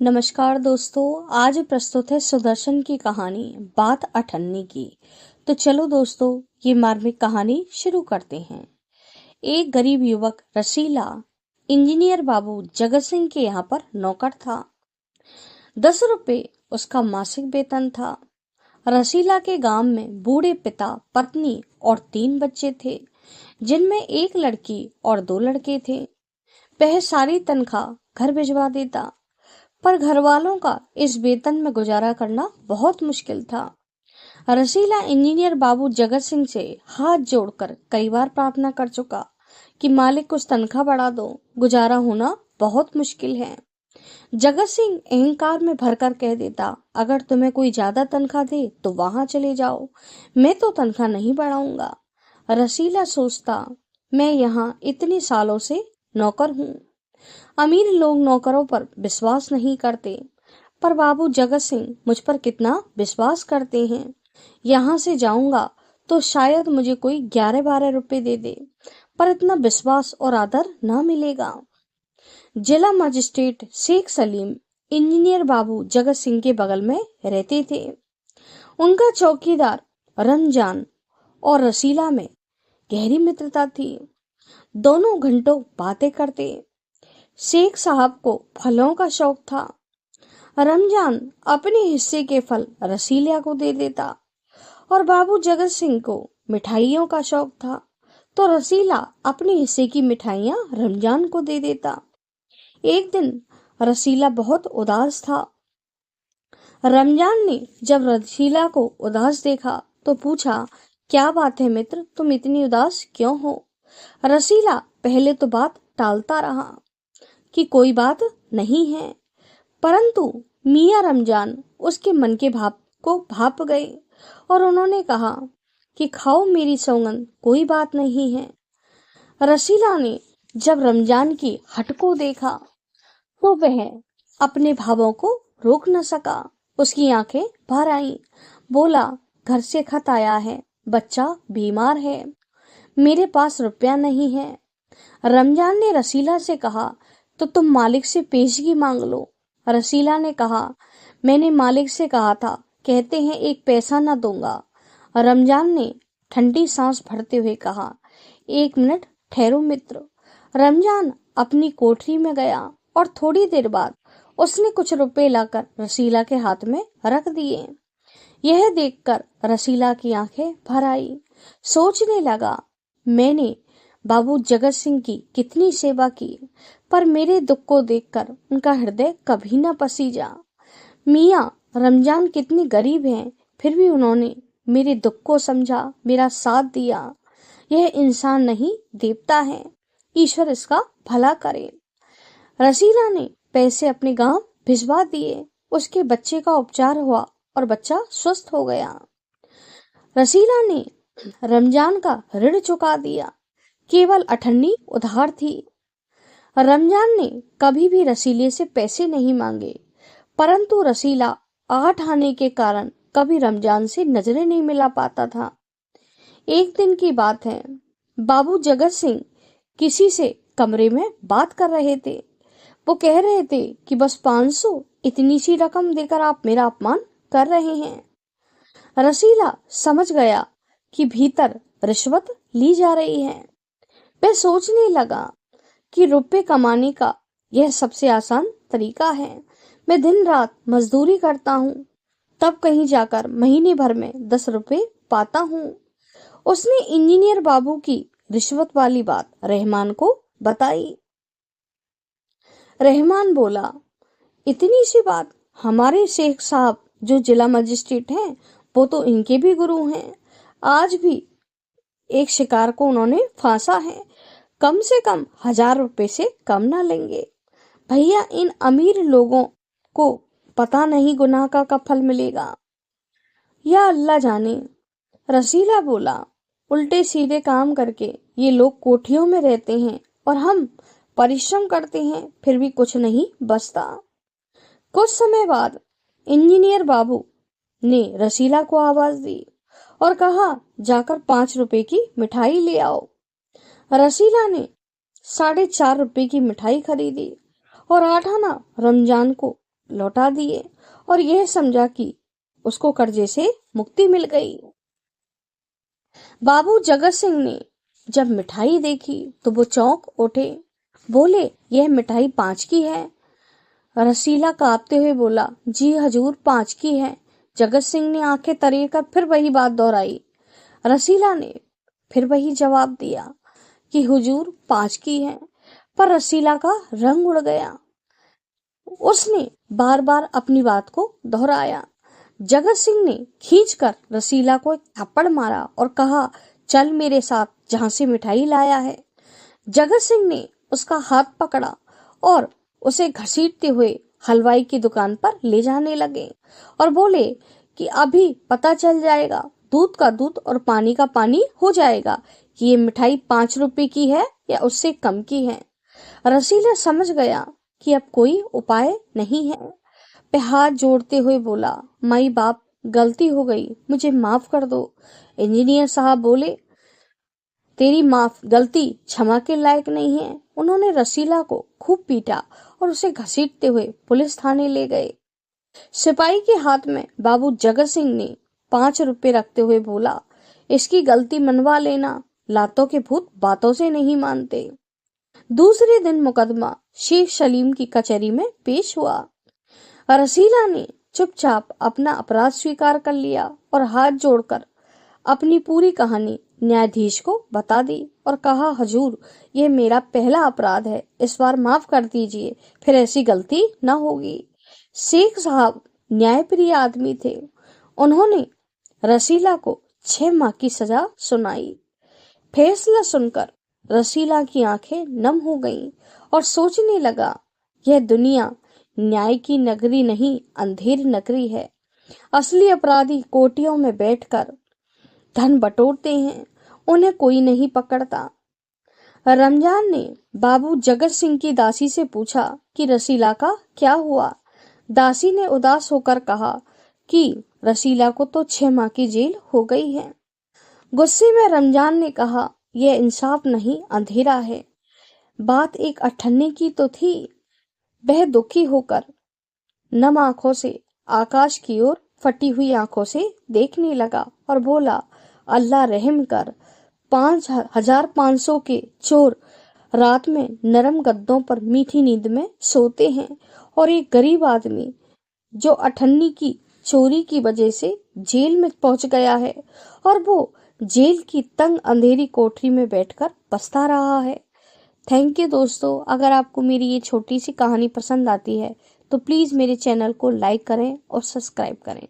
नमस्कार दोस्तों, आज प्रस्तुत है सुदर्शन की कहानी बात अठन्नी की। तो चलो दोस्तों, ये मार्मिक कहानी शुरू करते हैं। एक गरीब युवक रसीला इंजीनियर बाबू जगत सिंह के यहाँ पर नौकर था। 10 रुपए उसका मासिक वेतन था। रसीला के गांव में बूढ़े पिता, पत्नी और 3 बच्चे थे, जिनमें एक लड़की और 2 लड़के थे। वह सारी तनख्वाह घर भिजवा देता, पर घर वालों का इस वेतन में गुजारा करना बहुत मुश्किल था। रसीला इंजीनियर बाबू जगत सिंह से हाथ जोड़कर कई बार प्रार्थना कर चुका कि मालिक कुछ तनख्वाह बढ़ा दो, गुजारा होना बहुत मुश्किल है। जगत सिंह अहंकार में भरकर कह देता, अगर तुम्हें कोई ज्यादा तनख्वाह दे तो वहां चले जाओ, मैं तो तनख्वाह नहीं बढ़ाऊंगा। रसीला सोचता, मैं यहाँ इतने सालों से नौकर हूँ। अमीर लोग नौकरों पर विश्वास नहीं करते, पर बाबू जगत सिंह मुझ पर कितना विश्वास करते हैं। यहाँ से जाऊंगा तो शायद मुझे कोई 11-12 रुपए दे दे, पर इतना विश्वास और आदर न मिलेगा। जिला मजिस्ट्रेट शेख सलीम इंजीनियर बाबू जगत सिंह के बगल में रहते थे। उनका चौकीदार रमजान और रसीला में गहरी मित्रता थी। दोनों घंटों बातें करते। शेख साहब को फलों का शौक था। रमजान अपने हिस्से के फल रसीला को दे देता और बाबू जगत सिंह को मिठाइयों का शौक था, तो रसीला अपने हिस्से की मिठाइयां रमजान को दे देता। एक दिन रसीला बहुत उदास था। रमजान ने जब रसीला को उदास देखा तो पूछा, क्या बात है मित्र, तुम इतनी उदास क्यों हो? रसीला पहले तो बात टालता रहा कि कोई बात नहीं है, परंतु मियां रमजान उसके मन के भाव को भाप गए और उन्होंने कहा कि खाओ मेरी सौगंध, कोई बात नहीं है। रसीला ने जब रमजान की हट को देखा तो वह अपने भावों को रोक न सका। उसकी आंखें भर आईं। बोला, घर से खत आया है, बच्चा बीमार है, मेरे पास रुपया नहीं है। रमजान ने रसीला से कहा, तो तुम मालिक से पेशगी मांग लो। रसीला ने कहा, मैंने मालिक से कहा था, कहते हैं 1 पैसा न दूंगा। रमजान ने ठंडी सांस भरते हुए कहा, 1 मिनट ठहरो मित्र। रमजान अपनी कोठरी में गया और थोड़ी देर बाद उसने कुछ रुपए लाकर रसीला के हाथ में रख दिए। यह देखकर रसीला की आंखें भर आई। सोचने लगा, मैंने बाबू जगत सिंह की कितनी सेवा की, पर मेरे दुख को देखकर उनका हृदय कभी न पसीजा। मियाँ रमजान कितने गरीब हैं, फिर भी उन्होंने मेरे दुख को समझा, मेरा साथ दिया। यह इंसान नहीं, देवता है, ईश्वर इसका भला करे। रसीला ने पैसे अपने गांव भिजवा दिए। उसके बच्चे का उपचार हुआ और बच्चा स्वस्थ हो गया। रसीला ने रमजान का ऋण चुका दिया, केवल अठन्नी उधार थी। रमजान ने कभी भी रसीले से पैसे नहीं मांगे, परंतु रसीला 8 आने के कारण कभी रमजान से नजरें नहीं मिला पाता था। एक दिन की बात है, बाबू जगत सिंह किसी से कमरे में बात कर रहे थे। वो कह रहे थे कि बस 500, इतनी सी रकम देकर आप मेरा अपमान कर रहे हैं। रसीला समझ गया कि भीतर रिश्वत ली जा रही है। वह सोचने लगा कि रुपए कमाने का यह सबसे आसान तरीका है। मैं दिन रात मजदूरी करता हूँ, तब कहीं जाकर महीने भर में 10 रुपए पाता हूँ। उसने इंजीनियर बाबू की रिश्वत वाली बात रहमान को बताई। रहमान बोला, इतनी सी बात, हमारे शेख साहब जो जिला मजिस्ट्रेट हैं, वो तो इनके भी गुरु हैं। आज भी एक शिकार को उन्होंने फांसा है, कम से कम 1000 रुपए से कम ना लेंगे। भैया, इन अमीर लोगों को पता नहीं गुनाह का कब फल मिलेगा, या अल्लाह जाने। रसीला बोला, उल्टे सीधे काम करके ये लोग कोठियों में रहते हैं और हम परिश्रम करते हैं, फिर भी कुछ नहीं बचता। कुछ समय बाद इंजीनियर बाबू ने रसीला को आवाज दी और कहा, जाकर 5 रुपए की मिठाई ले आओ। रसीला ने 4.5 रुपए की मिठाई खरीदी और 8 आना रमजान को लौटा दिए और यह समझा कि उसको कर्जे से मुक्ति मिल गई। बाबू जगत सिंह ने जब मिठाई देखी तो वो चौंक उठे। बोले, यह मिठाई 5 की है। रसीला कांपते हुए बोला, जी हजूर, 5 की है। जगत सिंह ने आंखें तरेर कर फिर वही बात दोहराई। रसीला ने फिर वही जवाब दिया कि हुजूर 5 की है। पर रसीला का रंग उड़ गया। उसने बार बार अपनी बात को दोहराया। जगत सिंह ने खींचकर रसीला को एक थप्पड़ मारा और कहा, चल मेरे साथ जहां से मिठाई लाया है। जगत सिंह ने उसका हाथ पकड़ा और उसे घसीटते हुए हलवाई की दुकान पर ले जाने लगे और बोले कि अभी पता चल जाएगा, दूध का दूध और पानी का पानी हो जाएगा कि ये मिठाई 5 रुपए की है या उससे कम की है। रसीला समझ गया कि अब कोई उपाय नहीं है। वह हाथ जोड़ते हुए बोला, माई बाप, गलती हो गई, मुझे माफ कर दो। इंजीनियर साहब बोले, तेरी माफ गलती क्षमा के लायक नहीं है। उन्होंने रसीला को खूब पीटा और उसे घसीटते हुए पुलिस थाने ले गए। सिपाही के हाथ में बाबू जगत सिंह ने 5 रुपए रखते हुए बोला, इसकी गलती मनवा लेना, लातों के भूत बातों से नहीं मानते। दूसरे दिन मुकदमा शेख सलीम की कचहरी में पेश हुआ। रसीला ने चुपचाप अपना अपराध स्वीकार कर लिया और हाथ जोड़कर अपनी पूरी कहानी न्यायाधीश को बता दी और कहा, हजूर, ये मेरा पहला अपराध है, इस बार माफ कर दीजिए, फिर ऐसी गलती न होगी। शेख साहब न्यायप्रिय आदमी थे। उन्होंने रसीला को 6 माह की सजा सुनाई। फैसला सुनकर रसीला की आंखें नम हो गईं और सोचने लगा, यह दुनिया न्याय की नगरी नहीं, अंधेरी नगरी है। असली अपराधी कोठियों में बैठकर धन बटोरते हैं, उन्हें कोई नहीं पकड़ता। रमजान ने बाबू जगत सिंह की दासी से पूछा कि रसीला का क्या हुआ। दासी ने उदास होकर कहा कि रसीला को तो 6 माह की जेल हो गई है। गुस्से में रमजान ने कहा, यह इंसाफ नहीं, अंधेरा है। बात एक अठन्ने की तो थी। वह दुखी होकर नम आंखों से आकाश की ओर फटी हुई आंखों से देखने लगा और बोला, अल्लाह रहम कर, 5500 के चोर रात में नरम गद्दों पर मीठी नींद में सोते हैं और एक गरीब आदमी जो अठन्नी की चोरी की वजह से जेल में पहुंच गया है और वो जेल की तंग अंधेरी कोठरी में बैठकर पछता रहा है। थैंक यू दोस्तों। अगर आपको मेरी ये छोटी सी कहानी पसंद आती है तो प्लीज़ मेरे चैनल को लाइक करें और सब्सक्राइब करें।